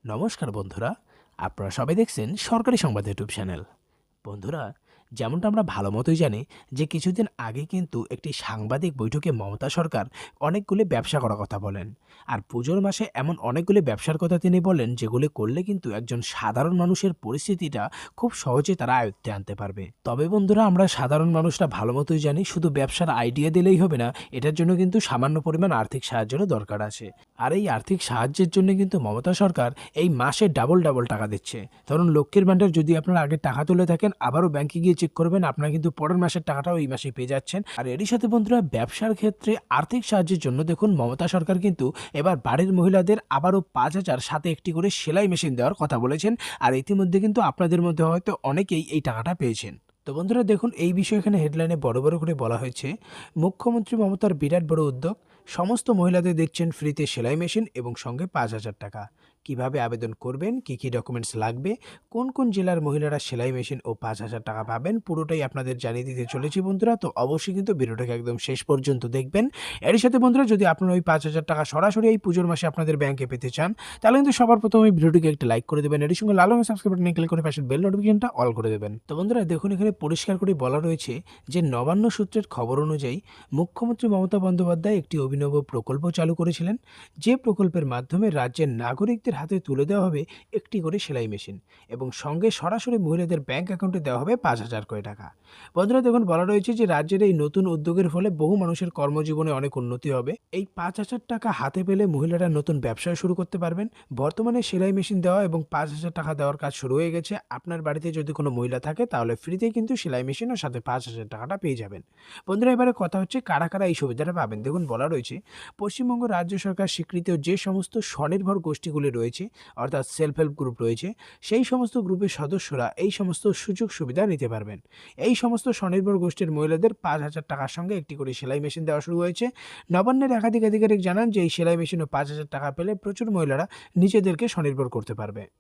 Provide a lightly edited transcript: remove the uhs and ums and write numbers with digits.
নমস্কার বন্ধুরা, আপনারা সবাই দেখছেন সরকারি সংবাদ ইউটিউব চ্যানেল। বন্ধুরা, যেমনটা আমরা ভালো মতোই জানি যে কিছুদিন আগে কিন্তু একটি সাংবাদিক বৈঠকে মমতা সরকার অনেকগুলি ব্যবসা করার কথা বলেন। আর পুজোর মাসে এমন অনেকগুলি ব্যবসার কথা তিনি বলেন যেগুলি করলে কিন্তু একজন সাধারণ মানুষের পরিস্থিতিটা খুব সহজে তারা আয়ত্তে আনতে পারবে। তবে বন্ধুরা, আমরা সাধারণ মানুষরা ভালো মতোই জানি শুধু ব্যবসার আইডিয়া দিলেই হবে না, এটার জন্য কিন্তু সামান্য পরিমাণ আর্থিক সাহায্যেরও দরকার আছে। আর এই আর্থিক সাহায্যের জন্য কিন্তু মমতা সরকার এই মাসে ডাবল ডাবল টাকা দিচ্ছে। ধরুন, লক্ষ্মীর ভাণ্ডার যদি আপনারা আগে টাকা তুলে থাকেন, আবারও ব্যাংকে গিয়ে চেক করবেন, আপনারা কিন্তু পরের মাসের টাকাটাও এই মাসে পেয়ে যাচ্ছেন। আর এরই সাথে বন্ধুরা, ব্যবসার ক্ষেত্রে আর্থিক সাহায্যের জন্য দেখুন মমতা সরকার কিন্তু এবার বাড়ির মহিলাদের আবারও 5,000 সাথে একটি করে সেলাই মেশিন দেওয়ার কথা বলেছেন। আর ইতিমধ্যে কিন্তু আপনাদের মধ্যে হয়তো অনেকেই এই টাকাটা পেয়েছেন। তো বন্ধুরা দেখুন, এই বিষয়ে এখানে হেডলাইনে বড় বড় করে বলা হয়েছে, মুখ্যমন্ত্রী মমতার বিরাট বড় উদ্যোগ, সমস্ত মহিলাদের দেখছেন ফ্রিতে সেলাই মেশিন এবং সঙ্গে 5,000 টাকা। কিভাবে আবেদন করবেন, কি কি ডকুমেন্টস লাগবে, কোন কোন জেলার মহিলারা সেলাই মেশিন ও 5,000 টাকা পাবেন, পুরোটাই আপনাদের জানিয়ে দিতে চলেছি বন্ধুরা। তো অবশ্যই কিন্তু ভিডিওটাকে একদম শেষ পর্যন্ত দেখবেন। এর সাথে বন্ধুরা, যদি আপনারা ওই 5,000 টাকা সরাসরি এই পুজোর মাসে আপনাদের ব্যাংকে পেতে চান, তাহলে কিন্তু সবার প্রথমে ভিডিওটিকে একটা লাইক করে দেবেন, এর সঙ্গে লাল রঙের সাবস্ক্রাইব বাটনে ক্লিক করে পাশের বেল নোটিফিকেশনটা অল করে দেবেন। তো বন্ধুরা দেখুন, এখানে পরিষ্কার করে বলা রয়েছে যে নবান্ন সূত্রের খবর অনুযায়ী মুখ্যমন্ত্রী মমতা বন্দ্যোপাধ্যায় একটি অভিনব প্রকল্প চালু করেছিলেন, যে প্রকল্পের মাধ্যমে রাজ্যের নাগরিকদের হাতে তুলে দেওয়া হবে একটি করে সেলাই মেশিন এবং সঙ্গে সরাসরি মহিলাদের ব্যাংক অ্যাকাউন্টে দেওয়া হবে 5,000 করে টাকা। বন্ধুরা দেখুন, বলা রয়েছে যে রাজ্যের এই নতুন উদ্যোগের ফলে বহু মানুষের কর্মজীবনে অনেক উন্নতি হবে। এই 5,000 টাকা হাতে পেলে মহিলারা নতুন ব্যবসা শুরু করতে পারবেন। বর্তমানে সেলাই মেশিন দেওয়া এবং 5,000 টাকা দেওয়ার কাজ শুরু হয়ে গেছে। আপনার বাড়িতে যদি কোনো মহিলা থাকে তাহলে ফ্রিতেই কিন্তু সেলাই মেশিন ও সাথে 5,000 টাকাটা পেয়ে যাবেন। বন্ধুরা, এবারে কথা হচ্ছে কারা কারা এই সুবিধাটা পাবেন। দেখুন, বলা রয়েছে পশ্চিমবঙ্গ রাজ্য সরকার স্বীকৃত যে সমস্ত স্বনির্ভর গোষ্ঠীগুলি রয়েছে, অর্থাৎ সেলফ হেল্প গ্রুপ রয়েছে, সেই সমস্ত গ্রুপের সদস্যরা এই সমস্ত সুযোগ সুবিধা নিতে পারবেন। এই সমস্ত স্বনির্ভর গোষ্ঠীর মহিলাদের 5,000 টাকার সঙ্গে একটি করে সেলাই মেশিন দেওয়া শুরু হয়েছে। নবান্নের একাধিক আধিকারিক জানান যে এই সেলাই মেশিন ও 5,000 টাকা পেলে প্রচুর মহিলারা নিজেদেরকে স্বনির্ভর করতে পারবে।